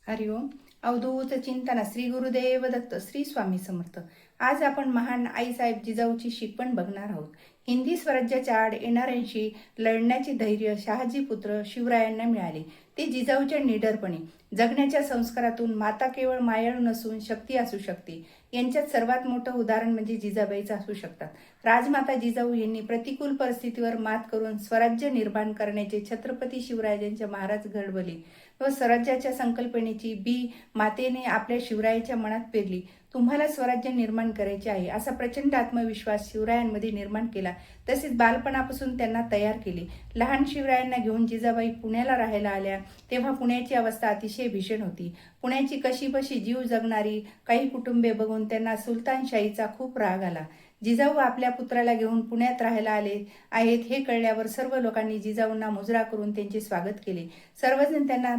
हरिओम. अवधूत चिंतन श्री गुरुदेव दत्त श्री स्वामी समर्थ. आज आपण महान आईसाहेब जिजाऊची शिकवण बघणार आहोत. हिंदी स्वराज्याच्या आड येणाऱ्यांशी लढण्याचे धैर्य शहाजी पुत्र शिवरायांना मिळाले. ते जिजाऊच्या निडरपणे जगण्याच्या संस्कारातून माता केवळ मायाळू नसून शक्ती असू शकते यांच्यात सर्वात मोठं उदाहरण म्हणजे जिजाबाईचं असू शकतात. राजमाता जिजाऊ यांनी प्रतिकूल परिस्थितीवर मात करून स्वराज्य निर्माण करण्याचे छत्रपती शिवरायांचे महाराज घडवले व स्वराज्याच्या संकल्पनेची बी मातेने आपल्या शिवरायाच्या मनात पेरली. तुम्हाला स्वराज्य निर्माण करायचे आहे असा प्रचंड आत्मविश्वास शिवरायांमध्ये निर्माण केला. तसेच बालपणापासून त्यांना तयार केले. लहान शिवरायांना घेऊन जिजाबाई पुण्याला राहायला आल्या तेव्हा पुण्याची अवस्था अतिशय भीषण होती. पुण्याची कशीबशी जीव जगणारी काही कुटुंबे बघून त्यांना सुलतानशाहीचा खूप राग आला. जिजाऊ आपल्या पुत्राला घेऊन पुण्यात राहायला आले आहेत हे कळल्यावर सर्व लोकांनी जिजाऊंना मुजरा करून त्यांचे स्वागत केले. सर्वजण त्यांना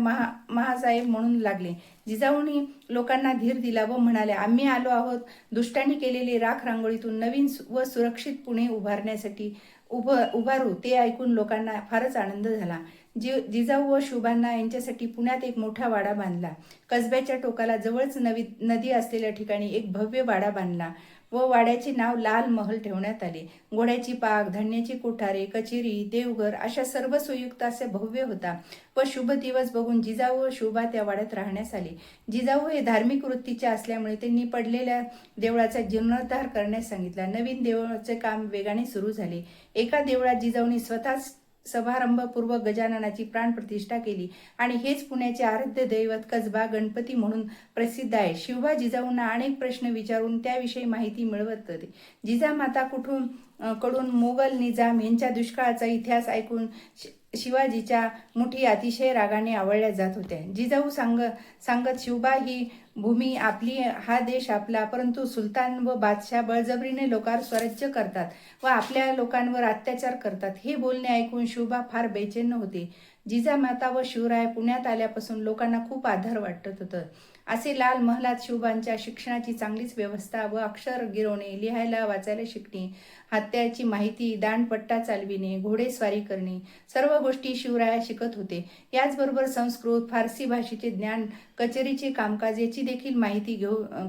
महासाहेब म्हणून लागले. जिजाऊंनी लोकांना धीर दिला व म्हणाले, आम्ही आलो आहोत दुष्टांनी केलेली राख रांगोळीतून नवीन व सुरक्षित पुणे उभारण्यासाठी उभारू. ते ऐकून लोकांना फारच आनंद झाला. जिजाऊ व शुभांना यांच्यासाठी पुण्यात एक मोठा वाडा बांधला. कसब्याच्या टोकाला जवळच नदी असलेल्या ठिकाणी एक भव्य वाडा बांधला व वाड्याचे नाव लाल महल ठेवण्यात आले. घोड्याची पाक, धान्याची कोठारे, कचेरी, देवघर अशा सर्व सोयुक्त असे भव्य होता व शुभ दिवस बघून जिजाऊ व शुभा त्या वाड्यात राहण्यास आले. जिजाऊ हे धार्मिक वृत्तीचे असल्यामुळे त्यांनी पडलेल्या देवळाचा जीर्णोद्धार करण्यास सांगितला. नवीन देवळाचे काम वेगाने सुरू झाले. एका देवळात जिजाऊंनी स्वतः समारंभपूर्वक गजाननाची प्राणप्रतिष्ठा केली आणि हेच पुण्याचे आराध्य दैवत कसबा गणपती म्हणून प्रसिद्ध आहे. शिवबा जिजाऊंना अनेक प्रश्न विचारून त्याविषयी माहिती मिळवत होते. जिजामाता कडून मोगल निजाम यांच्या दुष्काळाचा इतिहास ऐकून शिवाजीच्या मुठी अतिशय रागाने आवळल्या जात होत्या. जिजाऊ सांगत शिवबा ही भूमी आपली, हा देश आपला, परंतु सुलतान व बादशाह बळजबरीने लोकांवर स्वराज्य करतात व आपल्या लोकांवर अत्याचार करतात. हे बोलणे ऐकून शिवबा फार बेचैन होते. जिजामाता व शिवराय पुण्यात आल्यापासून लोकांना खूप आधार वाटत होतं. असे लाल महलात शिवबांच्या शिक्षणाची चांगलीच व्यवस्था व अक्षर गिरवणे, लिहायला वाचायला शिकणे, हत्याची माहिती, दांडपट्टा चालविणे, घोडेस्वारी करणे सर्व गोष्टी शिवराय शिकत होते. याचबरोबर संस्कृत, फारसी भाषेचे ज्ञान, कचेरीचे कामकाज याची देखील माहिती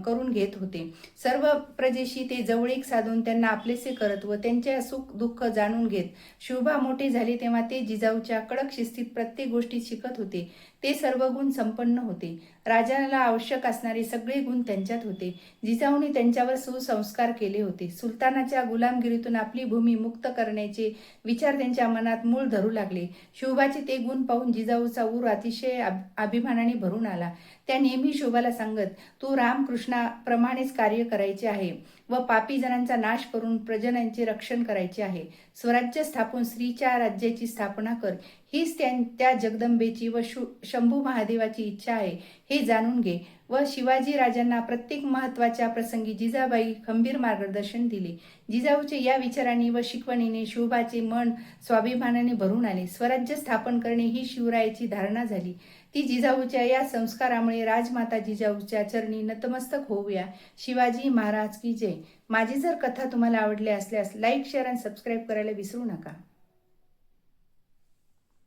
करून घेत होते. सर्व प्रजेशी ते जवळीक साधून त्यांना आपलेसे करत व त्यांचे सुख दुःख जाणून घेत शिवबा मोठे झाले तेव्हा ते जिजाऊच्या कडक शिस्तीत प्रत्येक गोष्टीत शिकत होते. ते सर्व गुण संपन्न होते. राजाला आवश्यक असणारे सगळे गुण त्यांच्यात होते. जिजाऊंनी त्यांच्यावर सुसंस्कार केले होते. सुलतानाच्या गुलामगिरीतून आपली भूमी मुक्त करण्याचे विचार त्यांच्या मनात मूळ धरू लागले. शिवबाचे ते गुण पाहून जिजाऊचा ऊर अतिशय अभिमानाने भरून आला. त्या नेहमी शिवबाला सांगत, तू रामकृष्णाप्रमाणेच कार्य करायचे आहे व पापी जणांचा नाश करून प्रजनांचे रक्षण करायचे आहे. स्वराज्य स्थापून स्त्रीच्या राज्याची स्थापना कर, हीच त्या जगदंबेची व शंभू महादेवाची इच्छा आहे हे जाणून घे. व शिवाजी राजांना प्रत्येक महत्वाच्या प्रसंगी जिजाबाई खंबीर मार्गदर्शन दिले. जिजाऊचे या विचारांनी व शिकवणीने शिवबाचे मन स्वाभिमानाने भरून आले. स्वराज्य स्थापन करणे ही शिवरायाची धारणा झाली. ती जिजाऊच्या या संस्कारामुळे राजमाता जिजाऊच्या चरणी नतमस्तक होऊया. शिवाजी महाराज की जय. माझी जर कथा तुम्हाला आवडली असल्यास लाईक, शेअर आणि सबस्क्राईब करायला विसरू नका.